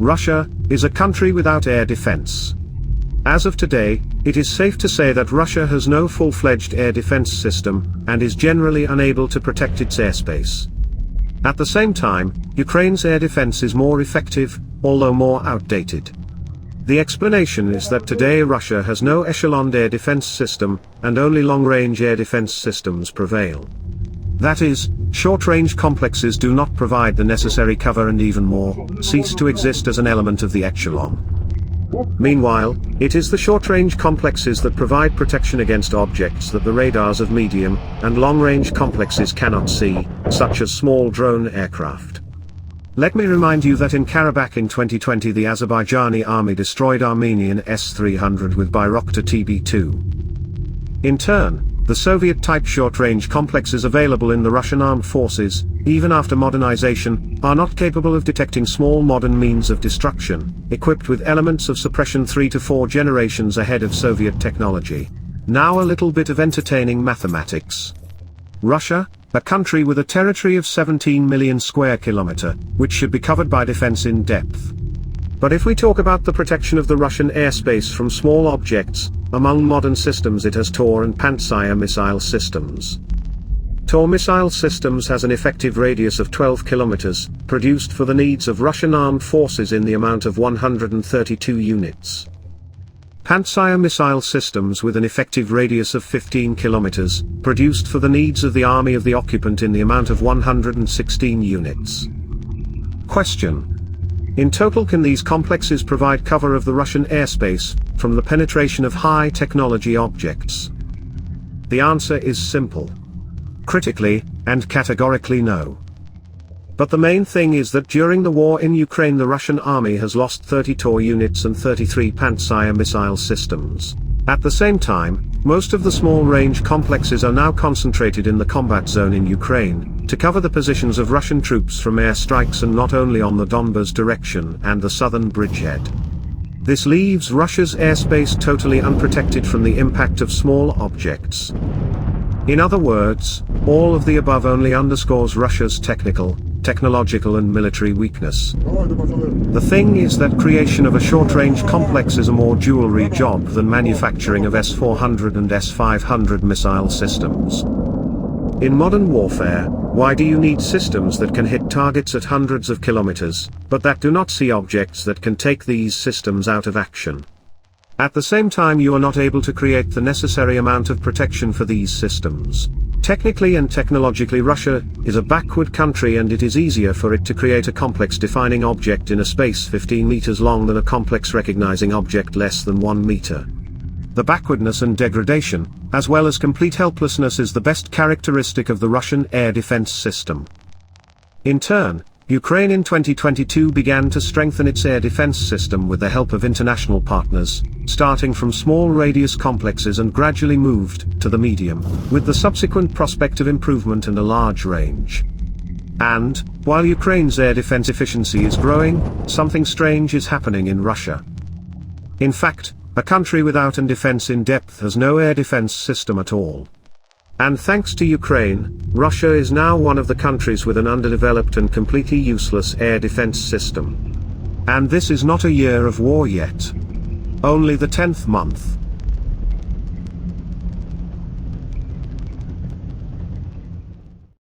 Russia is a country without air defense. As of today, it is safe to say that Russia has no full-fledged air defense system, and is generally unable to protect its airspace. At the same time, Ukraine's air defense is more effective, although more outdated. The explanation is that today Russia has no echeloned air defense system, and only long-range air defense systems prevail. That is, short-range complexes do not provide the necessary cover and even more, cease to exist as an element of the echelon. Meanwhile, it is the short-range complexes that provide protection against objects that the radars of medium and long-range complexes cannot see, such as small drone aircraft. Let me remind you that in Karabakh in 2020 the Azerbaijani army destroyed Armenian S-300 with Bayraktar TB2. In turn, the Soviet-type short-range complexes available in the Russian armed forces, even after modernization, are not capable of detecting small modern means of destruction, equipped with elements of suppression 3 to 4 generations ahead of Soviet technology. Now a little bit of entertaining mathematics. Russia, a country with a territory of 17 million square kilometer, which should be covered by defense in depth. But if we talk about the protection of the Russian airspace from small objects, among modern systems it has Tor and Pantsir missile systems. Tor missile systems has an effective radius of 12 kilometers, produced for the needs of Russian armed forces in the amount of 132 units. Pantsir missile systems with an effective radius of 15 kilometers, produced for the needs of the army of the occupant in the amount of 116 units. Question. In total, can these complexes provide cover of the Russian airspace, from the penetration of high-technology objects? The answer is simple. Critically, and categorically no. But the main thing is that during the war in Ukraine the Russian army has lost 30 Tor units and 33 Pantsir missile systems. At the same time, most of the small-range complexes are now concentrated in the combat zone in Ukraine, to cover the positions of Russian troops from airstrikes, and not only on the Donbas direction and the southern bridgehead. This leaves Russia's airspace totally unprotected from the impact of small objects. In other words, all of the above only underscores Russia's technological and military weakness. The thing is that creation of a short-range complex is a more jewelry job than manufacturing of S-400 and S-500 missile systems. In modern warfare, why do you need systems that can hit targets at hundreds of kilometers, but that do not see objects that can take these systems out of action? At the same time you are not able to create the necessary amount of protection for these systems. Technically and technologically Russia is a backward country, and it is easier for it to create a complex defining object in a space 15 meters long than a complex recognizing object less than 1 meter. The backwardness and degradation, as well as complete helplessness, is the best characteristic of the Russian air defense system. In turn, Ukraine in 2022 began to strengthen its air defense system with the help of international partners, starting from small radius complexes and gradually moved to the medium, with the subsequent prospect of improvement and a large range. And, while Ukraine's air defense efficiency is growing, something strange is happening in Russia. In fact, a country without an defense in depth has no air defense system at all. And thanks to Ukraine, Russia is now one of the countries with an underdeveloped and completely useless air defense system. And this is not a year of war yet. Only the 10th month.